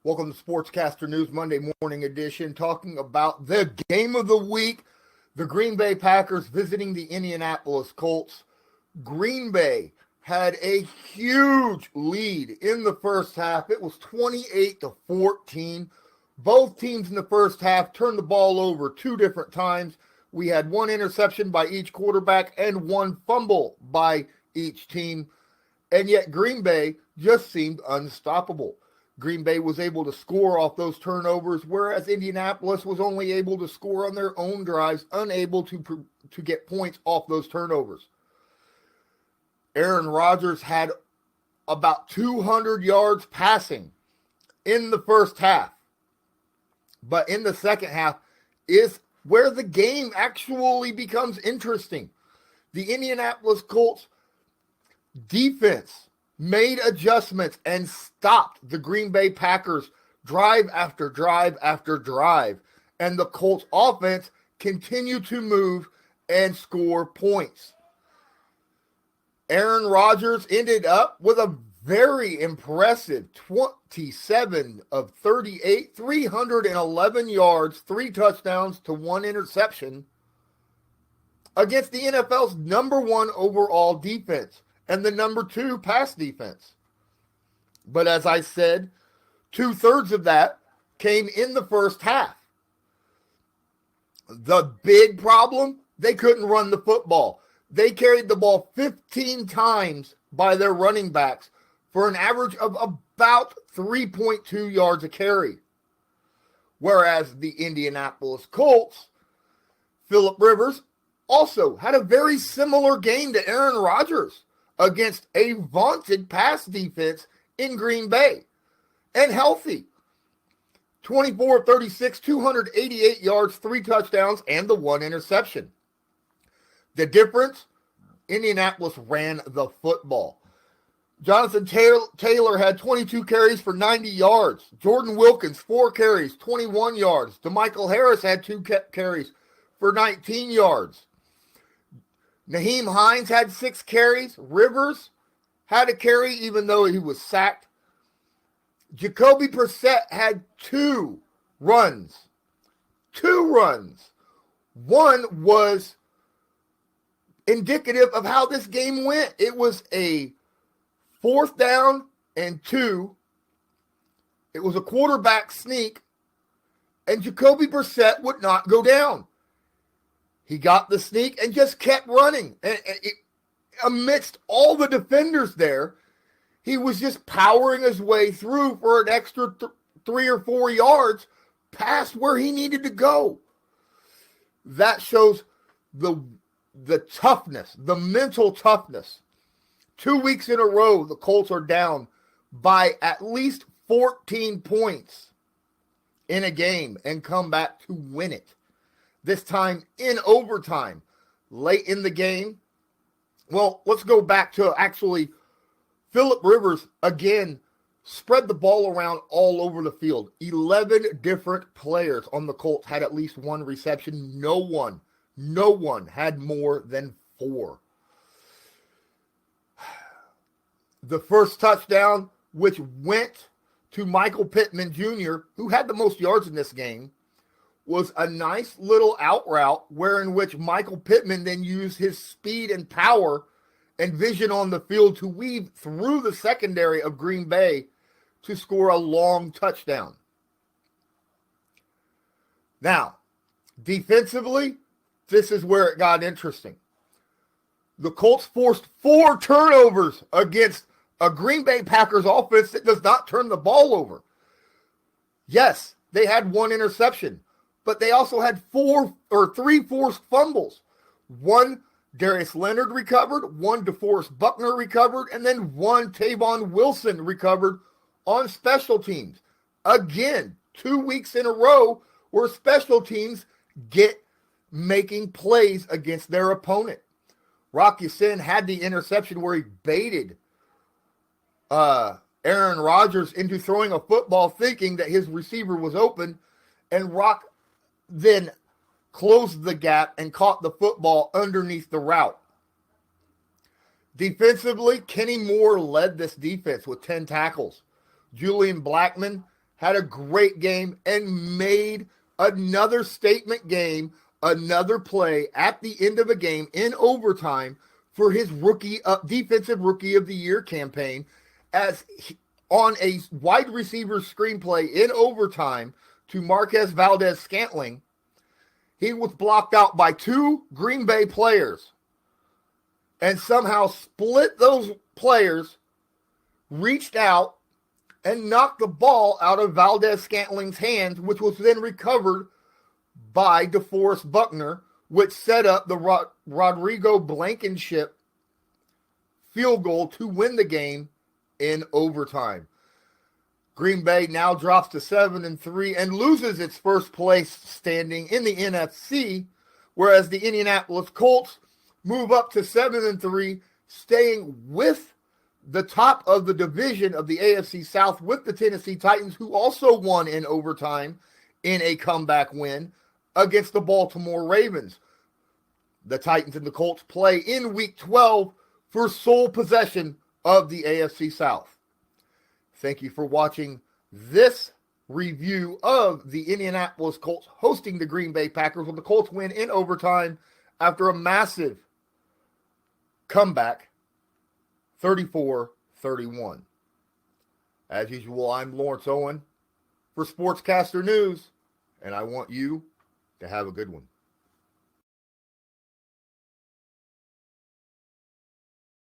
Welcome to Sportscaster News Monday morning edition, talking about the game of the week, the Green Bay Packers visiting the Indianapolis Colts. Green Bay had a huge lead in the first half. It was 28-14. Both teams in the first half turned the ball over two different times. We had one interception by each quarterback and one fumble by each team. And yet Green Bay just seemed unstoppable. Green Bay was able to score off those turnovers, whereas Indianapolis was only able to score on their own drives, unable to get points off those turnovers. Aaron Rodgers had about 200 yards passing in the first half. But in the second half is where the game actually becomes interesting. The Indianapolis Colts defense made adjustments and stopped the Green Bay Packers drive after drive after drive. And the Colts offense continued to move and score points. Aaron Rodgers ended up with a very impressive 27 of 38, 311 yards, 3 touchdowns to 1 interception against the NFL's number 1 overall defense and the number 2 pass defense. But as I said, 2/3 of that came in the first half. The big problem, they couldn't run the football. They carried the ball 15 times by their running backs for an average of about 3.2 yards a carry. Whereas the Indianapolis Colts, Phillip Rivers, also had a very similar game to Aaron Rodgers against a vaunted pass defense in Green Bay, and healthy. 24-36, 288 yards, 3 touchdowns, and the 1 interception. The difference, Indianapolis ran the football. Jonathan Taylor had 22 carries for 90 yards. Jordan Wilkins, 4 carries, 21 yards. DeMichael Harris had 2 carries for 19 yards. Nyheim Hines had 6 carries. Rivers had a carry even though he was sacked. Jacoby Brissett had 2 runs. 2 runs. One was indicative of how this game went. It was a 4th down and 2. It was a quarterback sneak, and Jacoby Brissett would not go down. He got the sneak and just kept running. And amidst all the defenders there, he was just powering his way through for an extra 3 or 4 yards past where he needed to go. That shows the toughness, the mental toughness. 2 weeks in a row, the Colts are down by at least 14 points in a game and come back to win it. This time in overtime, late in the game. Well, let's go back to actually Phillip Rivers, again, spread the ball around all over the field. 11 different players on the Colts had at least 1 reception. No one had more than 4. The first touchdown, which went to Michael Pittman Jr., who had the most yards in this game, was a nice little out route in which Michael Pittman then used his speed and power and vision on the field to weave through the secondary of Green Bay to score a long touchdown. Now, defensively, this is where it got interesting. The Colts forced 4 turnovers against a Green Bay Packers offense that does not turn the ball over. Yes, they had 1 interception, but they also had 3 forced fumbles. 1 Darius Leonard recovered, 1 DeForest Buckner recovered, and then 1 Tavon Wilson recovered on special teams. Again, 2 weeks in a row where special teams get making plays against their opponent. Rock Ya-Sin had the interception where he baited Aaron Rodgers into throwing a football thinking that his receiver was open, and Rock then closed the gap and caught the football underneath the route. Defensively, Kenny Moore led this defense with 10 tackles. Julian Blackmon had a great game and made another statement game, another play at the end of a game in overtime for his defensive rookie of the year campaign, as on a wide receiver screenplay in overtime to Marquez Valdez-Scantling, he was blocked out by two Green Bay players and somehow split those players, reached out, and knocked the ball out of Valdez-Scantling's hands, which was then recovered by DeForest Buckner, which set up the Rodrigo Blankenship field goal to win the game in overtime. Green Bay now drops to 7-3 and loses its first place standing in the NFC, whereas the Indianapolis Colts move up to 7-3, staying with the top of the division of the AFC South with the Tennessee Titans, who also won in overtime in a comeback win against the Baltimore Ravens. The Titans and the Colts play in Week 12 for sole possession of the AFC South. Thank you for watching this review of the Indianapolis Colts hosting the Green Bay Packers, with the Colts win in overtime after a massive comeback, 34-31. As usual, I'm Lawrence Owen for Sportscaster News, and I want you to have a good one.